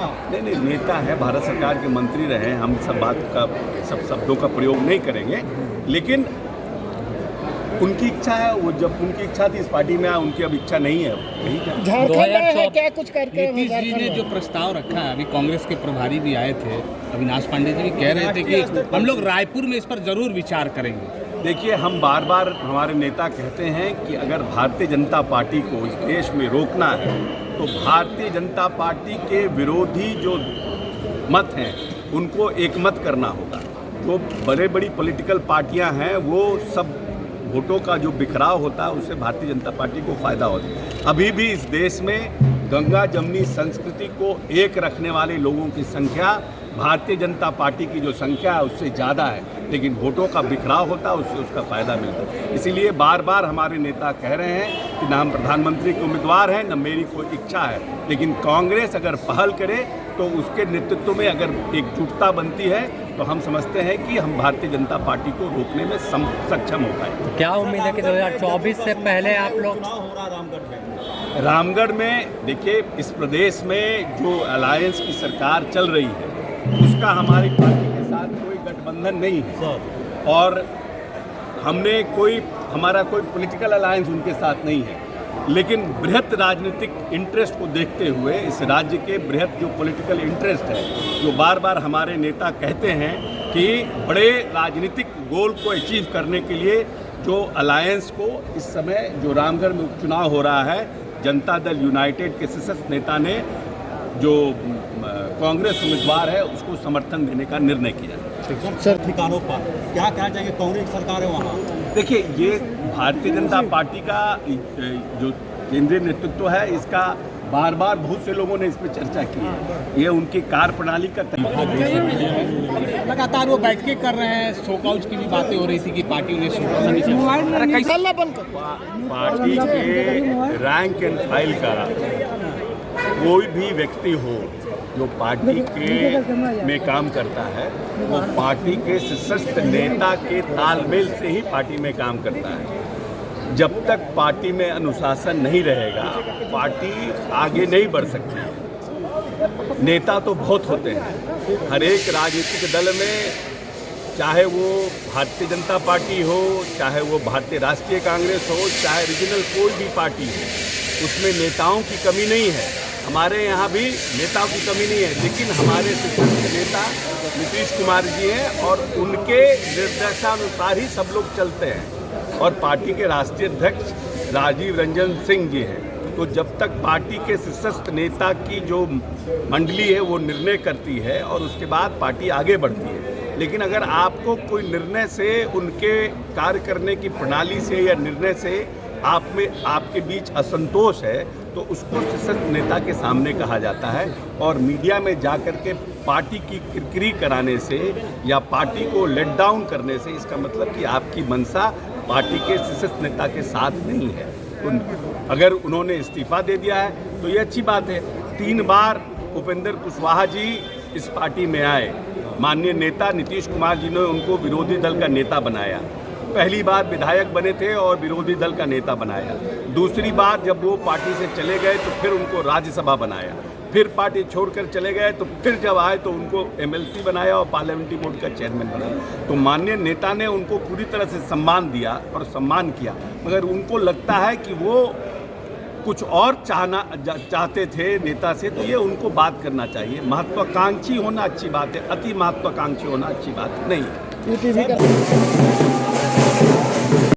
नहीं नहीं, नेता है, भारत सरकार के मंत्री रहे, हम सब बात का सब शब्दों का प्रयोग नहीं करेंगे, लेकिन उनकी इच्छा है। वो जब उनकी इच्छा थी इस पार्टी में, उनकी अब इच्छा नहीं है। यही क्या झारखंड में है क्या कुछ करके? नीतीश जी ने जो प्रस्ताव रखा है, अभी कांग्रेस के प्रभारी भी आए थे, अविनाश पांडे जी भी कह रहे थे कि हम लोग रायपुर में इस पर जरूर विचार करेंगे। देखिए, हम बार बार हमारे नेता कहते हैं कि अगर भारतीय जनता पार्टी को इस देश में रोकना है तो भारतीय जनता पार्टी के विरोधी जो मत हैं उनको एकमत करना होगा। जो बड़े बड़ी पॉलिटिकल पार्टियां हैं वो सब वोटों का जो बिखराव होता है उससे भारतीय जनता पार्टी को फायदा होता है। अभी भी इस देश में गंगा जमनी संस्कृति को एक रखने वाले लोगों की संख्या भारतीय जनता पार्टी की जो संख्या है उससे ज़्यादा है, लेकिन वोटों का बिखराव होता है, उससे उसका फ़ायदा मिलता है। इसीलिए बार बार हमारे नेता कह रहे हैं कि न हम प्रधानमंत्री के उम्मीदवार हैं, न मेरी कोई इच्छा है, लेकिन कांग्रेस अगर पहल करे तो उसके नेतृत्व में अगर एकजुटता बनती है तो हम समझते हैं कि हम भारतीय जनता पार्टी को रोकने में सक्षम हो पाए। क्या उम्मीद है कि 2024 से पहले आप लोग रामगढ़ में देखिए, इस प्रदेश में जो अलायंस की सरकार चल रही है उसका हमारी पार्टी के साथ कोई गठबंधन नहीं है और हमारा कोई पॉलिटिकल अलायंस उनके साथ नहीं है, लेकिन बृहत राजनीतिक इंटरेस्ट को देखते हुए इस राज्य के बृहत जो पॉलिटिकल इंटरेस्ट है, जो बार बार हमारे नेता कहते हैं कि बड़े राजनीतिक गोल को अचीव करने के लिए जो अलायंस को इस समय जो रामगढ़ में उपचुनाव हो रहा है, जनता दल यूनाइटेड के शीर्ष नेता ने जो कांग्रेस उम्मीदवार है उसको समर्थन देने का निर्णय किया। सर, ठिकानों पर क्या कहना चाहिए? कांग्रेस सरकार है वहाँ। देखिए, ये भारतीय जनता पार्टी का जो केंद्रीय नेतृत्व है, इसका बार बार बहुत से लोगों ने इस पर चर्चा की है। ये उनकी कार्यप्रणाली का लगातार वो बैठकें कर रहे हैं, शोकआउट की भी बातें हो रही थी कि पार्टी उन्हें पार्टी के रैंक एंड फाइल का कोई भी व्यक्ति हो जो पार्टी के में काम करता है वो पार्टी के सशक्त नेता के तालमेल से ही पार्टी में काम करता है। जब तक पार्टी में अनुशासन नहीं रहेगा पार्टी आगे नहीं बढ़ सकती। नेता तो बहुत होते हैं हर एक राजनीतिक दल में, चाहे वो भारतीय जनता पार्टी हो, चाहे वो भारतीय राष्ट्रीय कांग्रेस हो, चाहे रीजनल कोई भी पार्टी हो, उसमें नेताओं की कमी नहीं है। हमारे यहाँ भी नेताओं की कमी नहीं है, लेकिन हमारे शीर्ष नेता नीतीश कुमार जी हैं और उनके निर्देशानुसार ही सब लोग चलते हैं और पार्टी के राष्ट्रीय अध्यक्ष राजीव रंजन सिंह जी हैं। तो जब तक पार्टी के शीर्ष नेता की जो मंडली है वो निर्णय करती है और उसके बाद पार्टी आगे बढ़ती है, लेकिन अगर आपको कोई निर्णय से, उनके कार्य करने की प्रणाली से या निर्णय से आपके बीच असंतोष है तो उसको शीर्ष नेता के सामने कहा जाता है और मीडिया में जाकर के पार्टी की किरकिरी कराने से या पार्टी को लेट डाउन करने से इसका मतलब कि आपकी मंशा पार्टी के शीर्ष नेता के साथ नहीं है। तो अगर उन्होंने इस्तीफा दे दिया है तो ये अच्छी बात है। 3 बार उपेंद्र कुशवाहा जी इस पार्टी में आए, माननीय नेता नीतीश कुमार जी ने उनको विरोधी दल का नेता बनाया। पहली बार विधायक बने थे और विरोधी दल का नेता बनाया। दूसरी बार जब वो पार्टी से चले गए तो फिर उनको राज्यसभा बनाया, फिर पार्टी छोड़कर चले गए तो फिर जब आए तो उनको MLC बनाया और पार्लियामेंट्री बोर्ड का चेयरमैन बनाया। तो माननीय नेता ने उनको पूरी तरह से सम्मान दिया और सम्मान किया, मगर उनको लगता है कि वो कुछ और चाहते थे नेता से, तो ये उनको बात करना चाहिए। महत्वाकांक्षी होना अच्छी बात है, अति महत्वाकांक्षी होना अच्छी बात नहीं है।